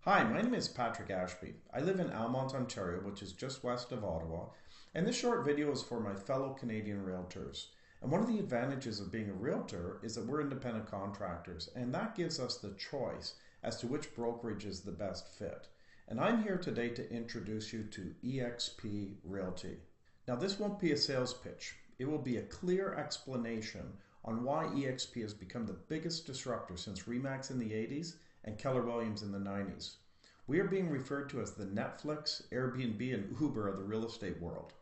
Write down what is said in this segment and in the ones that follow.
Hi, my name is Patrick Ashby. I live in Almont, Ontario, which is just west of Ottawa, and this short video is for my fellow Canadian realtors. And one of the advantages of being a realtor is that we're independent contractors, and that gives us the choice as to which brokerage is the best fit. And I'm here today to introduce you to EXP Realty. Now, this won't be a sales pitch. It will be a clear explanation on why EXP has become the biggest disruptor since RE/MAX in the 80s and Keller Williams in the 90s. We are being referred to as the Netflix, Airbnb, and Uber of the real estate world.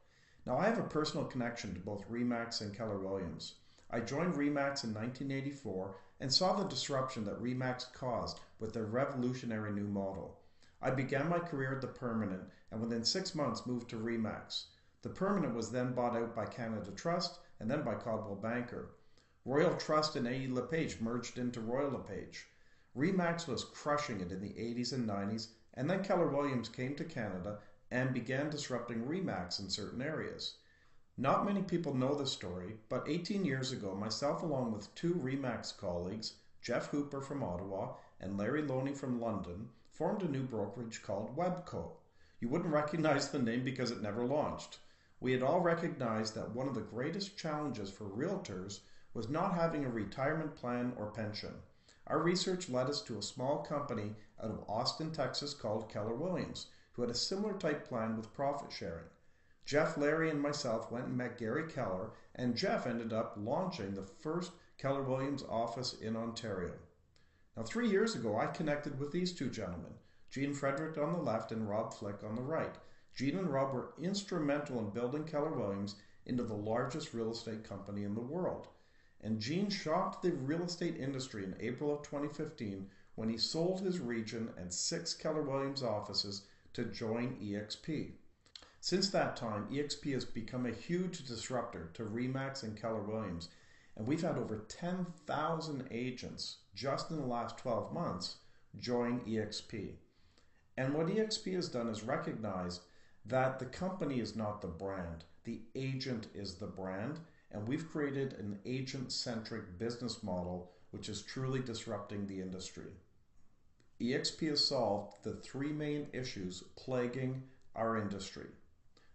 Now, I have a personal connection to both RE/MAX and Keller Williams. I joined RE/MAX in 1984 and saw the disruption that RE/MAX caused with their revolutionary new model. I began my career at the Permanent and within 6 months moved to RE/MAX. The Permanent was then bought out by Canada Trust and then by Coldwell Banker. Royal Trust and A.E. LePage merged into Royal LePage. RE/MAX was crushing it in the 80s and 90s, and then Keller Williams came to Canada and began disrupting RE/MAX in certain areas. Not many people know this story, but 18 years ago, myself along with two RE/MAX colleagues, Jeff Hooper from Ottawa and Larry Loney from London, formed a new brokerage called Webco. You wouldn't recognize the name because it never launched. We had all recognized that one of the greatest challenges for realtors was not having a retirement plan or pension. Our research led us to a small company out of Austin, Texas called Keller Williams, who had a similar type plan with profit sharing. Jeff, Larry, and myself went and met Gary Keller, and Jeff ended up launching the first Keller Williams office in Ontario. Now, 3 years ago, I connected with these two gentlemen, Gene Frederick on the left and Rob Flick on the right. Gene and Rob were instrumental in building Keller Williams into the largest real estate company in the world. And Gene shocked the real estate industry in April of 2015 when he sold his region and 6 Keller Williams offices to join EXP. Since that time, EXP has become a huge disruptor to RE/MAX and Keller Williams, and we've had over 10,000 agents just in the last 12 months join EXP. And what EXP has done is recognize that the company is not the brand, the agent is the brand. And we've created an agent-centric business model which is truly disrupting the industry. EXP has solved the 3 main issues plaguing our industry.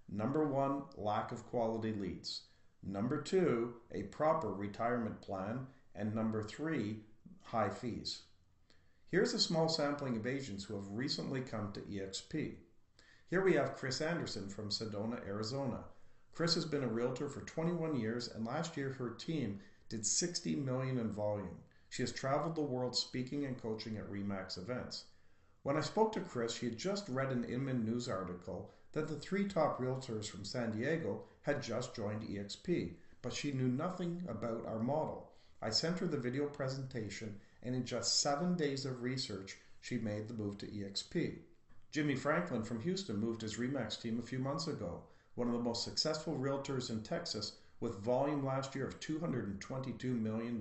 Number 1, lack of quality leads. Number 2, a proper retirement plan. And number 3, high fees. Here's a small sampling of agents who have recently come to EXP. Here we have Chris Anderson from Sedona, Arizona. Chris has been a realtor for 21 years, and last year her team did $60 million in volume. She has traveled the world speaking and coaching at RE/MAX events. When I spoke to Chris, she had just read an Inman News article that the 3 top realtors from San Diego had just joined EXP, but she knew nothing about our model. I sent her the video presentation, and in just 7 days of research, she made the move to EXP. Jimmy Franklin from Houston moved his RE/MAX team a few months ago. One of the most successful realtors in Texas with volume last year of $222 million.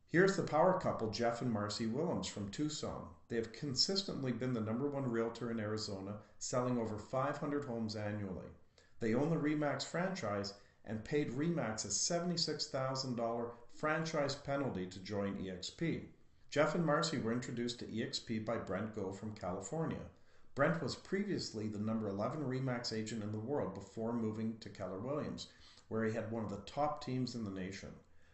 Here's the power couple, Jeff and Marcy Willems from Tucson. They have consistently been the #1 realtor in Arizona, selling over 500 homes annually. They own the RE/MAX franchise and paid RE/MAX a $76,000 franchise penalty to join EXP. Jeff and Marcy were introduced to EXP by Brent Go from California. Brent was previously the number 11 RE/MAX agent in the world before moving to Keller Williams, where he had one of the top teams in the nation.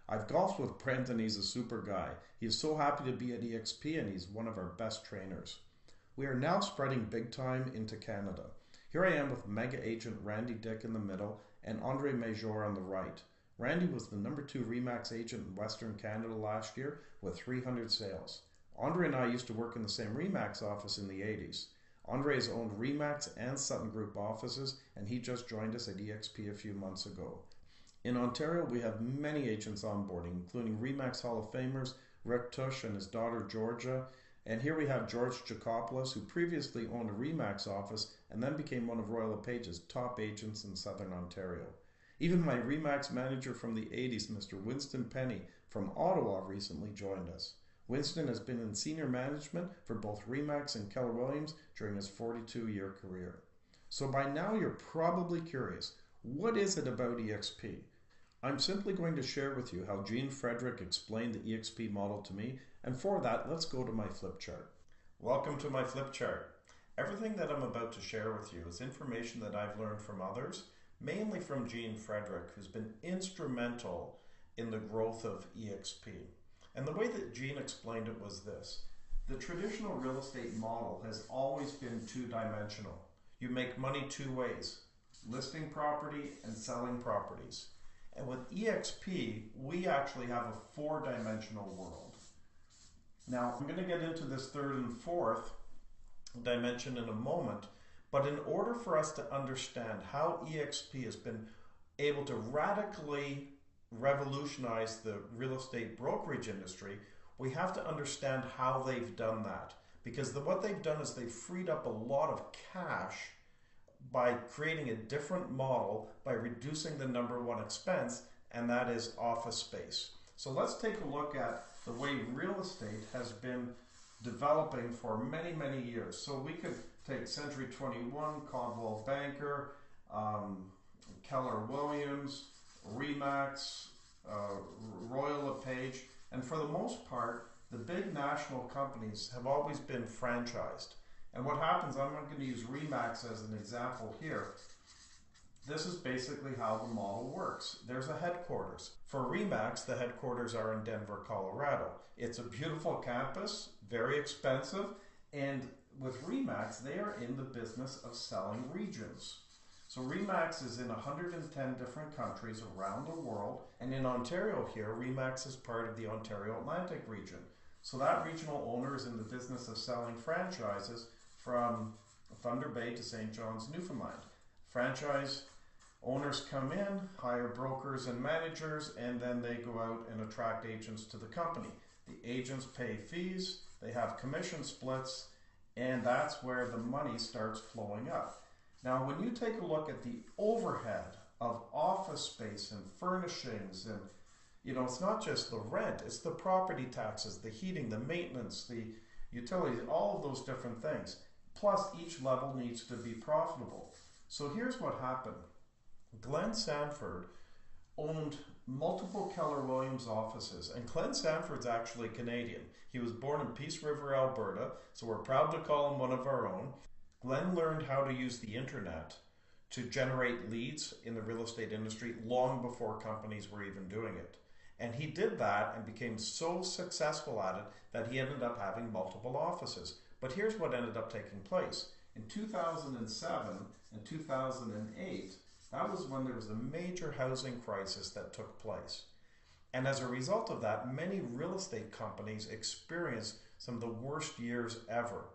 I've golfed with Brent and he's a super guy. He is so happy to be at EXP and he's one of our best trainers. We are now spreading big time into Canada. Here I am with mega agent Randy Dick in the middle and Andre Major on the right. Randy was the #2 RE/MAX agent in Western Canada last year with 300 sales. Andre and I used to work in the same RE/MAX office in the 80s. Andre has owned RE/MAX and Sutton Group offices, and he just joined us at EXP a few months ago. In Ontario, we have many agents onboarding, including RE/MAX Hall of Famers, Rick Tush and his daughter Georgia. And here we have George Jacopoulos, who previously owned a RE/MAX office and then became one of Royal LePage's top agents in Southern Ontario. Even my RE/MAX manager from the 80s, Mr. Winston Penny from Ottawa, recently joined us. Winston has been in senior management for both RE/MAX and Keller Williams during his 42-year career. So by now you're probably curious, what is it about EXP? I'm simply going to share with you how Gene Frederick explained the EXP model to me, and for that, let's go to my flip chart. Welcome to my flip chart. Everything that I'm about to share with you is information that I've learned from others, mainly from Gene Frederick, who's been instrumental in the growth of EXP. And the way that Gene explained it was this. The traditional real estate model has always been two-dimensional. You make money two ways, listing property and selling properties. And with EXP, we actually have a four-dimensional world. Now, I'm going to get into this third and fourth dimension in a moment, but in order for us to understand how EXP has been able to radically revolutionize the real estate brokerage industry, we have to understand how they've done that. Because what they've done is they've freed up a lot of cash by creating a different model, by reducing the number one expense, and that is office space. So let's take a look at the way real estate has been developing for many, many years. So we could take Century 21, Coldwell Banker, Keller Williams, Remax, Royal LePage, and for the most part, the big national companies have always been franchised. And what happens, I'm going to use Remax as an example here. This is basically how the model works. There's a headquarters. For Remax, the headquarters are in Denver, Colorado. It's a beautiful campus, very expensive, and with Remax, they are in the business of selling regions. So Remax is in 110 different countries around the world, and in Ontario here, Remax is part of the Ontario Atlantic region. So that regional owner is in the business of selling franchises from Thunder Bay to St. John's, Newfoundland. Franchise owners come in, hire brokers and managers, and then they go out and attract agents to the company. The agents pay fees, they have commission splits, and that's where the money starts flowing up. Now, when you take a look at the overhead of office space and furnishings, and it's not just the rent, it's the property taxes, the heating, the maintenance, the utilities, all of those different things. Plus, each level needs to be profitable. So here's what happened. Glenn Sanford owned multiple Keller Williams offices, and Glenn Sanford's actually Canadian. He was born in Peace River, Alberta, so we're proud to call him one of our own. Glenn learned how to use the internet to generate leads in the real estate industry long before companies were even doing it. And he did that and became so successful at it that he ended up having multiple offices. But here's what ended up taking place. In 2007 and 2008, that was when there was a major housing crisis that took place. And as a result of that, many real estate companies experienced some of the worst years ever.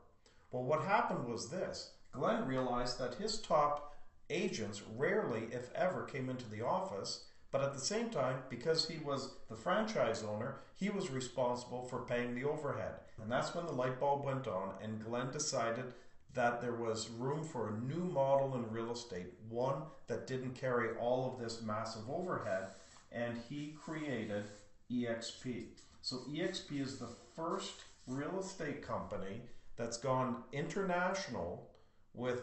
Well, what happened was this. Glenn realized that his top agents rarely, if ever, came into the office, but at the same time, because he was the franchise owner, he was responsible for paying the overhead. And that's when the light bulb went on, and Glenn decided that there was room for a new model in real estate, one that didn't carry all of this massive overhead, and he created EXP. So EXP is the first real estate company that's gone international with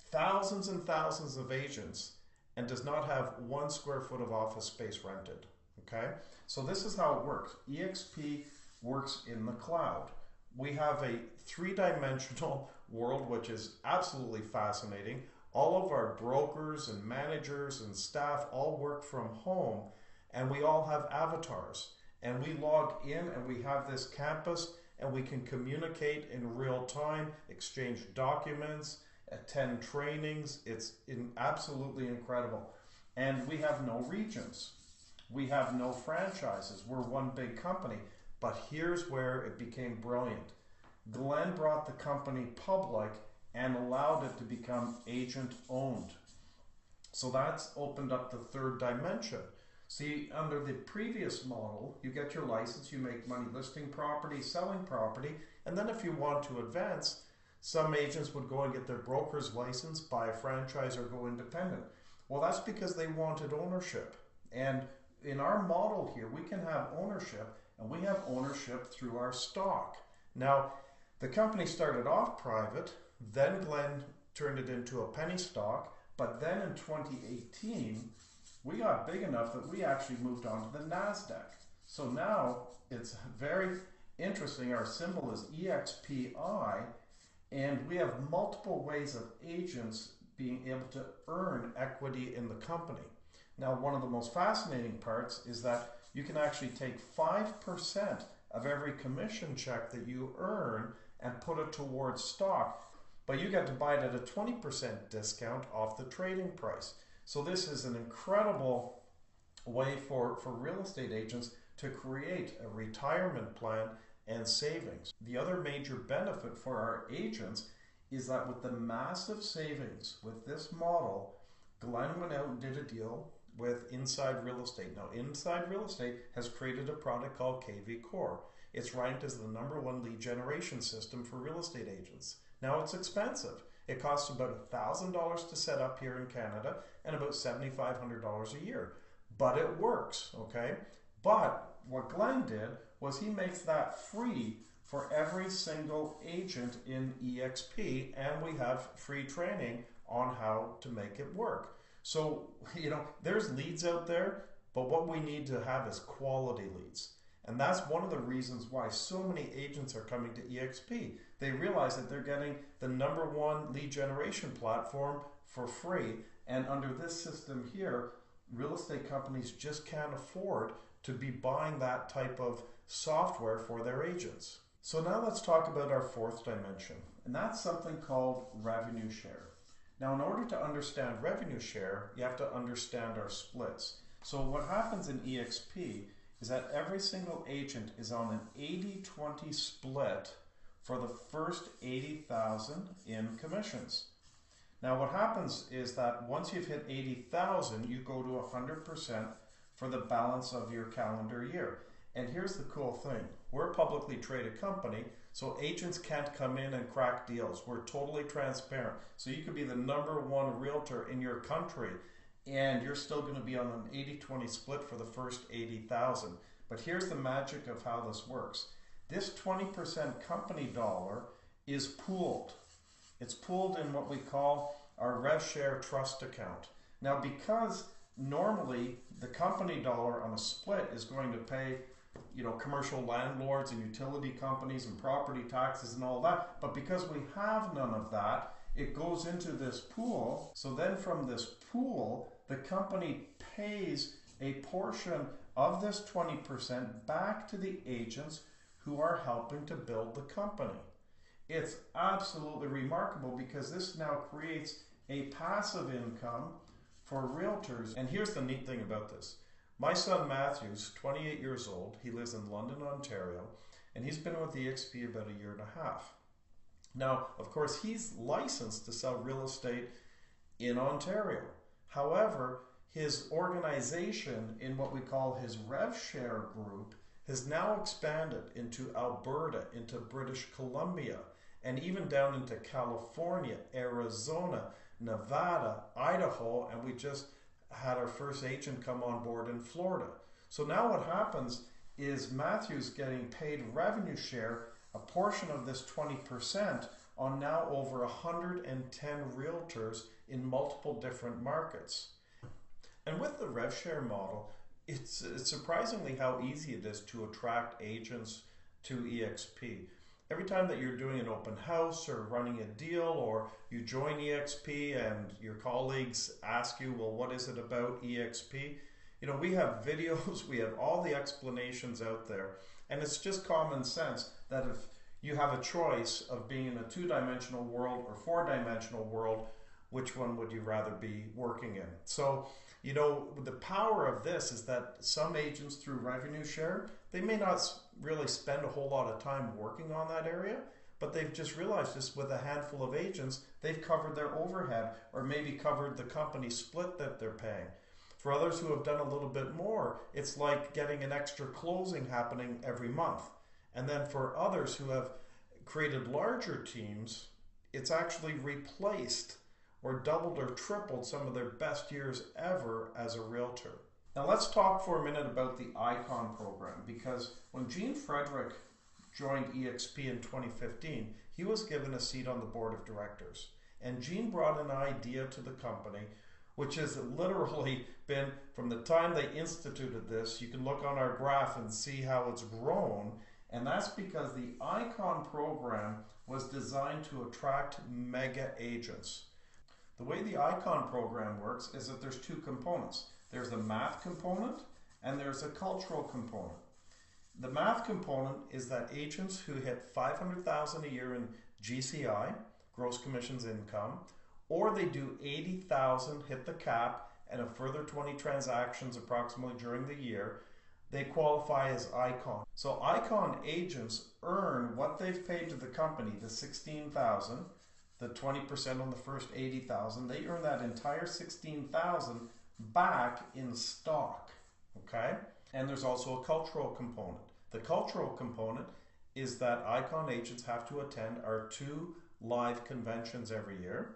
thousands and thousands of agents and does not have 1 square foot of office space rented. Okay? So this is how it works. EXP works in the cloud. We have a three-dimensional world, which is absolutely fascinating. All of our brokers and managers and staff all work from home, and we all have avatars. And we log in and we have this campus, and we can communicate in real time, exchange documents, attend trainings. It's absolutely incredible. And we have no regions. We have no franchises. We're one big company. But here's where it became brilliant. Glenn brought the company public and allowed it to become agent owned. So that's opened up the third dimension. See, under the previous model, you get your license, you make money listing property, selling property, and then if you want to advance, some agents would go and get their broker's license, buy a franchise, or go independent. Well, that's because they wanted ownership. And in our model here, we can have ownership, and we have ownership through our stock. Now, the company started off private, then Glenn turned it into a penny stock, but then in 2018, we got big enough that we actually moved on to the NASDAQ. So now it's very Interesting, our symbol is EXPI, and we have multiple ways of agents being able to earn equity in the company. Now, one of the most fascinating parts is that you can actually take 5% of every commission check that you earn and put it towards stock, but you get to buy it at a 20% discount off the trading price. So this is an incredible way for real estate agents to create a retirement plan and savings. The other major benefit for our agents is that with the massive savings with this model, Glenn went out and did a deal with Inside Real Estate. Now, Inside Real Estate has created a product called KV Core. It's ranked as the #1 lead generation system for real estate agents. Now, it's expensive. It costs about $1,000 to set up here in Canada and about $7,500 a year. But it works, okay? But what Glenn did was he makes that free for every single agent in EXP, and we have free training on how to make it work. So, there's leads out there, but what we need to have is quality leads. And that's one of the reasons why so many agents are coming to EXP. They realize that they're getting the #1 lead generation platform for free, and under this system here, real estate companies just can't afford to be buying that type of software for their agents. So now let's talk about our fourth dimension, and that's something called revenue share. Now, in order to understand revenue share, you have to understand our splits. So what happens in EXP is that every single agent is on an 80-20 split for the first $80,000 in commissions. Now, what happens is that once you've hit 80,000, you go to 100% for the balance of your calendar year. And here's the cool thing. We're a publicly traded company, so agents can't come in and crack deals. We're totally transparent. So you could be the #1 realtor in your country, and you're still going to be on an 80-20 split for the first 80,000. But here's the magic of how this works. This 20% company dollar is pooled. It's pooled in what we call our Rev Share Trust account. Now, because normally the company dollar on a split is going to pay commercial landlords and utility companies and property taxes and all that, but because we have none of that, it goes into this pool. So then from this pool, the company pays a portion of this 20% back to the agents who are helping to build the company. It's absolutely remarkable because this now creates a passive income for realtors. And here's the neat thing about this. My son Matthew's 28 years old. He lives in London, Ontario, and he's been with EXP about 1.5 years. Now, of course, he's licensed to sell real estate in Ontario. However, his organization in what we call his Rev Share group has now expanded into Alberta, into British Columbia, and even down into California, Arizona, Nevada, Idaho, and we just had our first agent come on board in Florida. So now what happens is Matthew's getting paid revenue share, a portion of this 20% on now over 110 realtors in multiple different markets. And with the Rev Share model, it's surprisingly how easy it is to attract agents to EXP. Every time that you're doing an open house or running a deal, or you join EXP and your colleagues ask you, well, what is it about EXP? We have videos, we have all the explanations out there, and it's just common sense that if you have a choice of being in a 2-dimensional world or 4-dimensional world, which one would you rather be working in? So, the power of this is that some agents through revenue share, they may not really spend a whole lot of time working on that area, but they've just realized just with a handful of agents, they've covered their overhead or maybe covered the company split that they're paying. For others who have done a little bit more, it's like getting an extra closing happening every month. And then for others who have created larger teams, it's actually replaced or doubled or tripled some of their best years ever as a realtor. Now let's talk for a minute about the ICON program, because when Gene Frederick joined EXP in 2015, he was given a seat on the board of directors. And Gene brought an idea to the company, which has literally been, from the time they instituted this, you can look on our graph and see how it's grown, And that's because the ICON program was designed to attract mega agents. The way the ICON program works is that there's two components. There's the math component and there's a cultural component. The math component is that agents who hit $500,000 a year in GCI, gross commissions income, or they do 80,000, hit the cap, and a further 20 transactions approximately during the year, they qualify as ICON. So ICON agents earn what they've paid to the company, the 16,000, the 20% on the first 80,000. They earn that entire 16,000 back in stock, okay? And there's also a cultural component. The cultural component is that ICON agents have to attend our 2 live conventions every year.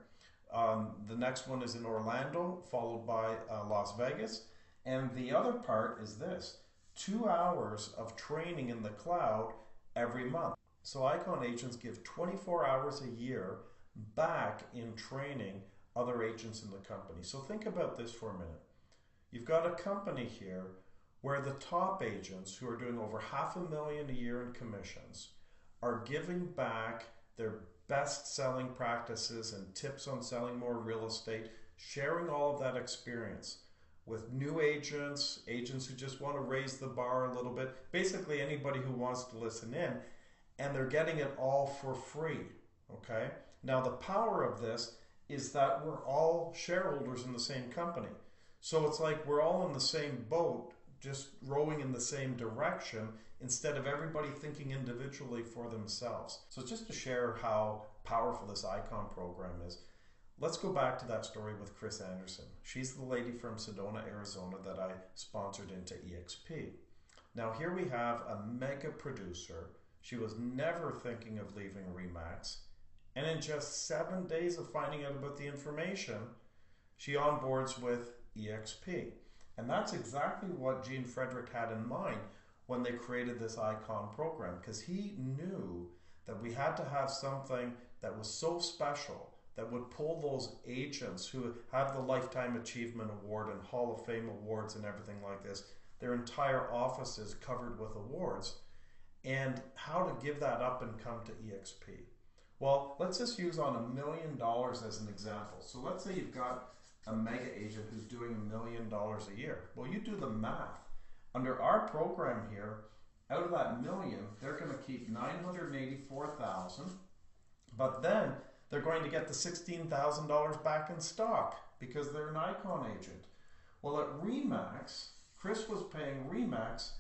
The next one is in Orlando, followed by Las Vegas. And the other part is this: 2 hours of training in the cloud every month. So ICON agents give 24 hours a year back in training other agents in the company. So think about this for a minute. You've got a company here where the top agents who are doing over $500,000 a year in commissions are giving back their best selling practices and tips on selling more real estate, sharing all of that experience with new agents, agents who just want to raise the bar a little bit, basically anybody who wants to listen in, and they're getting it all for free, okay? Now the power of this is that we're all shareholders in the same company. So it's like we're all in the same boat, just rowing in the same direction instead of everybody thinking individually for themselves. So just to share how powerful this ICON program is, let's go back to that story with Chris Anderson. She's the lady from Sedona, Arizona that I sponsored into EXP. Now here we have a mega producer. She was never thinking of leaving RE/MAX. And in just 7 days of finding out about the information, she onboards with EXP. And that's exactly what Gene Frederick had in mind when they created this ICON program, because he knew that we had to have something that was so special that would pull those agents who have the Lifetime Achievement Award and Hall of Fame awards and everything like this, their entire offices covered with awards, and how to give that up and come to EXP. Well, let's just use on $1 million as an example. So let's say you've got a mega agent who's doing $1 million a year. Well, you do the math. Under our program here, out of that million, they're going to keep $984,000, but then they're going to get the $16,000 back in stock because they're an ICON agent. Well, at RE/MAX, Chris was paying RE/MAX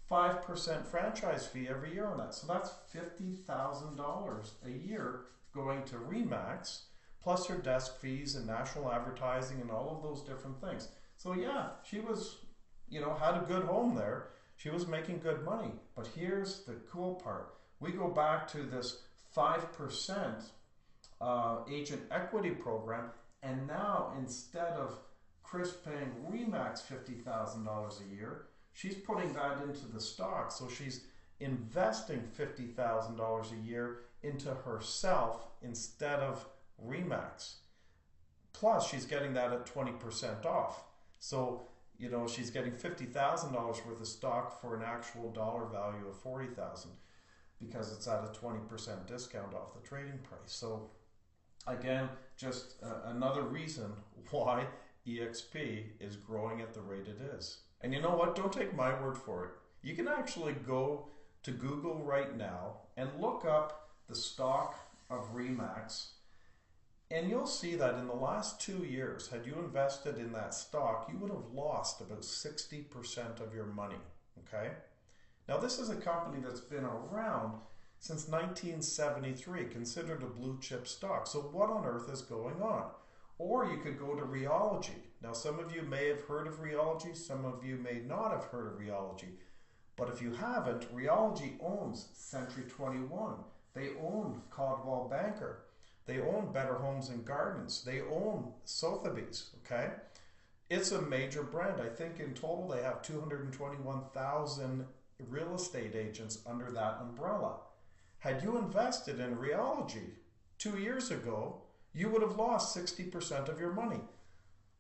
5% franchise fee every year on that. So that's $50,000 a year going to RE/MAX, plus her desk fees and national advertising and all of those different things. So yeah, she was, had a good home there. She was making good money. But here's the cool part. We go back to this 5% agent equity program, and now instead of Chris paying RE/MAX $50,000 a year, she's putting that into the stock. So she's investing $50,000 a year into herself instead of RE/MAX. Plus, she's getting that at 20% off. So, she's getting $50,000 worth of stock for an actual dollar value of $40,000 because it's at a 20% discount off the trading price. So, again, just another reason why EXP is growing at the rate it is. And you know what? Don't take my word for it. You can actually go to Google right now and look up the stock of RE/MAX, and you'll see that in the last 2 years, had you invested in that stock, you would have lost about 60% of your money, okay? Now, this is a company that's been around since 1973, considered a blue chip stock. So what on earth is going on? Or you could go to Realogy. Now, some of you may have heard of Realogy, some of you may not have heard of Realogy. But if you haven't, Realogy owns Century 21. They own Caldwell Banker. They own Better Homes and Gardens. They own Sotheby's, okay? It's a major brand. I think in total they have 221,000 real estate agents under that umbrella. Had you invested in Realogy 2 years ago, you would have lost 60% of your money.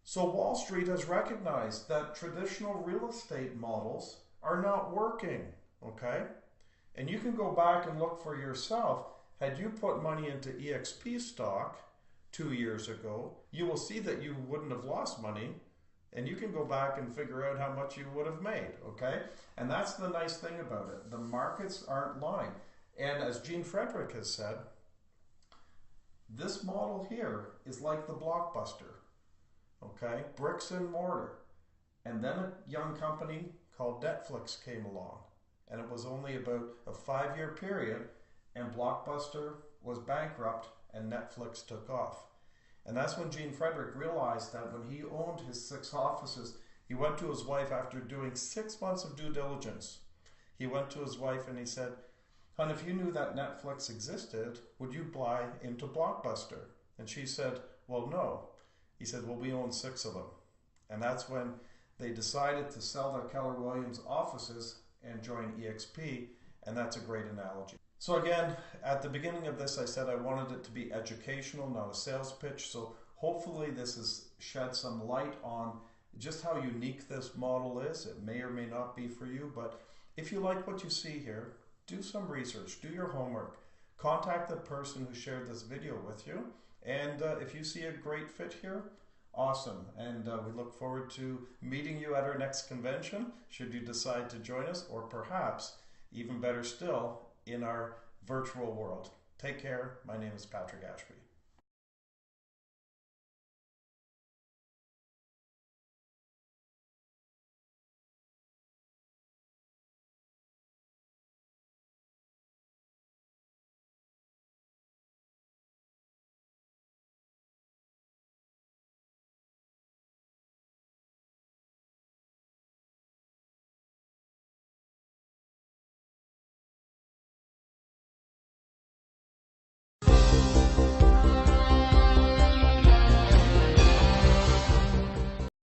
So Wall Street has recognized that traditional real estate models are not working, okay? And you can go back and look for yourself. Had you put money into EXP stock 2 years ago, you will see that you wouldn't have lost money, and you can go back and figure out how much you would have made, okay? And that's the nice thing about it. The markets aren't lying. And as Gene Frederick has said, this model here is like the Blockbuster, okay? Bricks and mortar. And then a young company called Netflix came along. And it was only about a 5-year period, and Blockbuster was bankrupt and Netflix took off. And that's when Gene Frederick realized that when he owned his 6 offices, he went to his wife after doing 6 months of due diligence. He went to his wife and he said, "Hon, if you knew that Netflix existed, would you buy into Blockbuster?" And she said, "Well, no." He said, "Well, we own 6 of them." And that's when they decided to sell their Keller Williams offices and join EXP, and that's a great analogy. So again, at the beginning of this, I said I wanted it to be educational, not a sales pitch. So hopefully this has shed some light on just how unique this model is. It may or may not be for you, but if you like what you see here, do some research, do your homework, contact the person who shared this video with you, and if you see a great fit here, awesome. And we look forward to meeting you at our next convention, should you decide to join us, or perhaps, even better still, in our virtual world. Take care. My name is Patrick Ashby.